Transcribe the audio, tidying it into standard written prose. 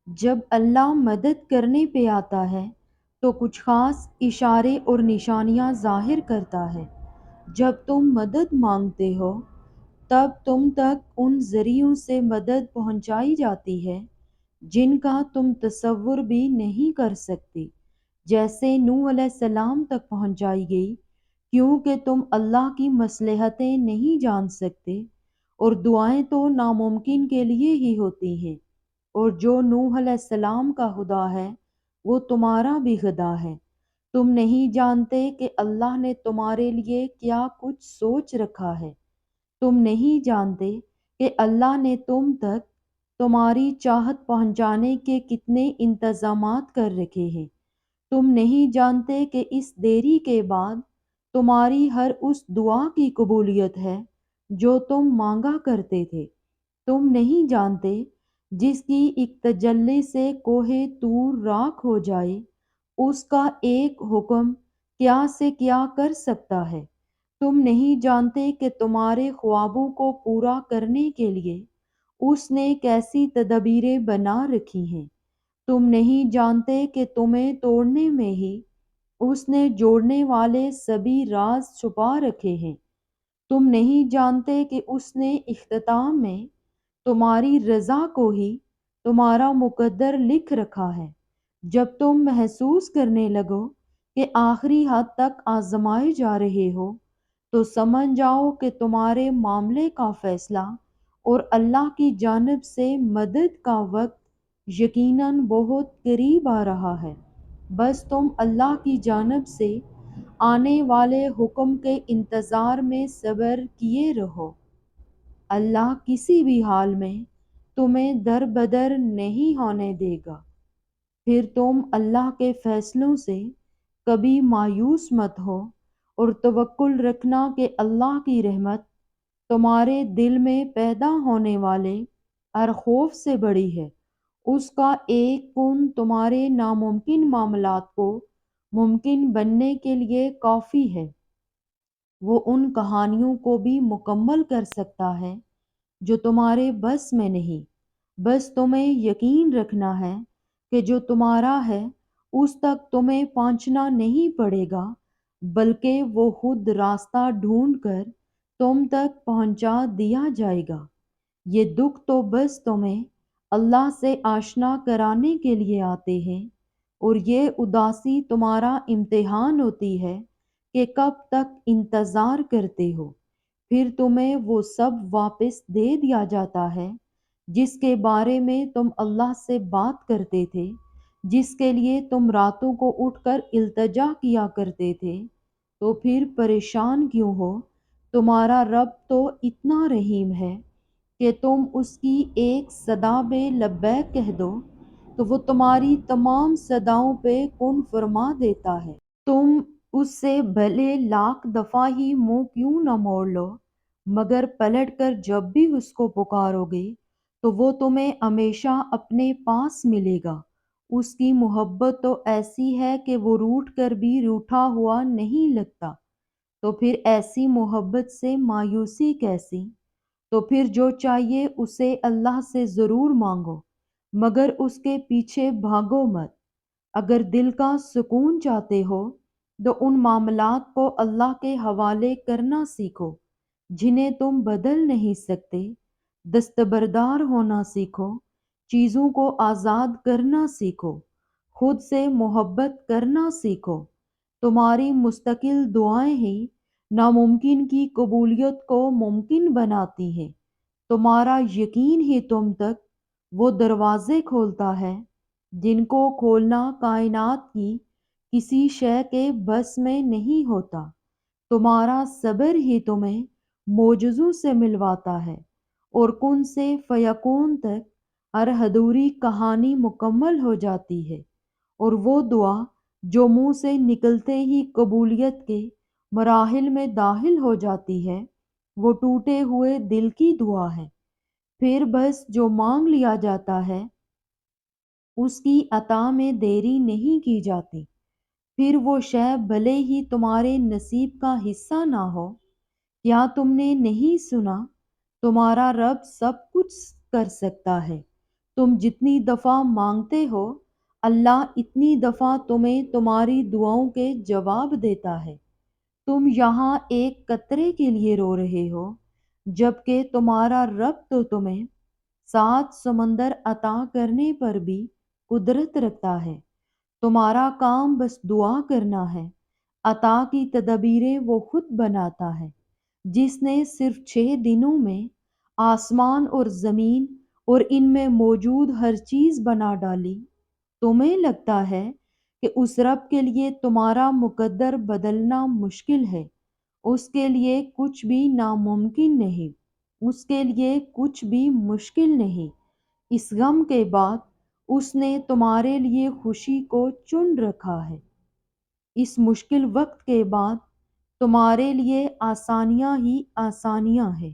جب اللہ مدد کرنے پہ آتا ہے تو کچھ خاص اشارے اور نشانیاں ظاہر کرتا ہے۔ جب تم مدد مانگتے ہو تب تم تک ان ذریعوں سے مدد پہنچائی جاتی ہے جن کا تم تصور بھی نہیں کر سکتے، جیسے نوح علیہ السلام تک پہنچائی گئی، کیونکہ تم اللہ کی مصلحتیں نہیں جان سکتے اور دعائیں تو ناممکن کے لیے ہی ہوتی ہیں، اور جو نوح علیہ السلام کا خدا ہے وہ تمہارا بھی خدا ہے۔ تم نہیں جانتے کہ اللہ نے تمہارے لیے کیا کچھ سوچ رکھا ہے۔ تم نہیں جانتے کہ اللہ نے تم تک تمہاری چاہت پہنچانے کے کتنے انتظامات کر رکھے ہیں۔ تم نہیں جانتے کہ اس دیری کے بعد تمہاری ہر اس دعا کی قبولیت ہے جو تم مانگا کرتے تھے۔ تم نہیں جانتے جس کی ایک تجلی سے کوہ طور راکھ ہو جائے، اس کا ایک حکم کیا سے کیا کر سکتا ہے۔ تم نہیں جانتے کہ تمہارے خوابوں کو پورا کرنے کے لیے اس نے کیسی تدبیریں بنا رکھی ہیں۔ تم نہیں جانتے کہ تمہیں توڑنے میں ہی اس نے جوڑنے والے سبھی راز چھپا رکھے ہیں۔ تم نہیں جانتے کہ اس نے اختتام میں تمہاری رضا کو ہی تمہارا مقدر لکھ رکھا ہے۔ جب تم محسوس کرنے لگو کہ آخری حد تک آزمائے جا رہے ہو تو سمجھ جاؤ کہ تمہارے معاملے کا فیصلہ اور اللہ کی جانب سے مدد کا وقت یقیناً بہت قریب آ رہا ہے۔ بس تم اللہ کی جانب سے آنے والے حکم کے انتظار میں صبر کیے رہو۔ اللہ کسی بھی حال میں تمہیں در بدر نہیں ہونے دے گا۔ پھر تم اللہ کے فیصلوں سے کبھی مایوس مت ہو اور توکل رکھنا کہ اللہ کی رحمت تمہارے دل میں پیدا ہونے والے ہر خوف سے بڑی ہے۔ اس کا ایک کن تمہارے ناممکن معاملات کو ممکن بننے کے لیے کافی ہے۔ وہ ان کہانیوں کو بھی مکمل کر سکتا ہے جو تمہارے بس میں نہیں۔ بس تمہیں یقین رکھنا ہے کہ جو تمہارا ہے اس تک تمہیں پہنچنا نہیں پڑے گا، بلکہ وہ خود راستہ ڈھونڈ کر تم تک پہنچا دیا جائے گا۔ یہ دکھ تو بس تمہیں اللہ سے آشنا کرانے کے لیے آتے ہیں، اور یہ اداسی تمہارا امتحان ہوتی ہے کہ کب تک انتظار کرتے ہو۔ پھر تمہیں وہ سب واپس دے دیا جاتا ہے جس کے بارے میں تم اللہ سے بات کرتے تھے، جس کے لیے تم راتوں کو اٹھ کر التجا کیا کرتے تھے۔ تو پھر پریشان کیوں ہو؟ تمہارا رب تو اتنا رحیم ہے کہ تم اس کی ایک صدا بے لبیک کہہ دو تو وہ تمہاری تمام صداؤں پہ کن فرما دیتا ہے۔ تم اس سے بھلے لاکھ دفعہ ہی منہ کیوں نہ موڑ لو، مگر پلٹ کر جب بھی اس کو پکارو گے تو وہ تمہیں ہمیشہ اپنے پاس ملے گا۔ اس کی محبت تو ایسی ہے کہ وہ روٹھ کر بھی روٹھا ہوا نہیں لگتا۔ تو پھر ایسی محبت سے مایوسی کیسی؟ تو پھر جو چاہیے اسے اللہ سے ضرور مانگو، مگر اس کے پیچھے بھاگو مت۔ اگر دل کا سکون چاہتے ہو تو ان معاملات کو اللہ کے حوالے کرنا سیکھو جنہیں تم بدل نہیں سکتے۔ دستبردار ہونا سیکھو، چیزوں کو آزاد کرنا سیکھو، خود سے محبت کرنا سیکھو۔ تمہاری مستقل دعائیں ہی ناممکن کی قبولیت کو ممکن بناتی ہیں۔ تمہارا یقین ہی تم تک وہ دروازے کھولتا ہے جن کو کھولنا کائنات کی کسی شے کے بس میں نہیں ہوتا۔ تمہارا صبر ہی تمہیں معجزوں سے ملواتا ہے، اور کن سے فیکون تک ہر ادھوری کہانی مکمل ہو جاتی ہے، اور وہ دعا جو منہ سے نکلتے ہی قبولیت کے مراحل میں داخل ہو جاتی ہے وہ ٹوٹے ہوئے دل کی دعا ہے۔ پھر بس جو مانگ لیا جاتا ہے اس کی عطا میں دیری نہیں کی جاتی۔ پھر وہ شے بھلے ہی تمہارے نصیب کا حصہ نہ ہو۔ کیا تم نے نہیں سنا؟ تمہارا رب سب کچھ کر سکتا ہے۔ تم جتنی دفعہ مانگتے ہو اللہ اتنی دفعہ تمہیں تمہاری دعاؤں کے جواب دیتا ہے۔ تم یہاں ایک قطرے کے لیے رو رہے ہو جبکہ تمہارا رب تو تمہیں 7 سمندر عطا کرنے پر بھی قدرت رکھتا ہے۔ تمہارا کام بس دعا کرنا ہے۔ عطا کی تدبیریں وہ خود بناتا ہے جس نے صرف 6 دنوں میں آسمان اور زمین اور ان میں موجود ہر چیز بنا ڈالی۔ تمہیں لگتا ہے کہ اس رب کے لیے تمہارا مقدر بدلنا مشکل ہے۔ اس کے لیے کچھ بھی ناممکن نہیں، اس کے لیے کچھ بھی مشکل نہیں۔ اس غم کے بعد اس نے تمہارے لیے خوشی کو چن رکھا ہے۔ اس مشکل وقت کے بعد تمہارے لیے آسانیاں ہی آسانیاں ہیں۔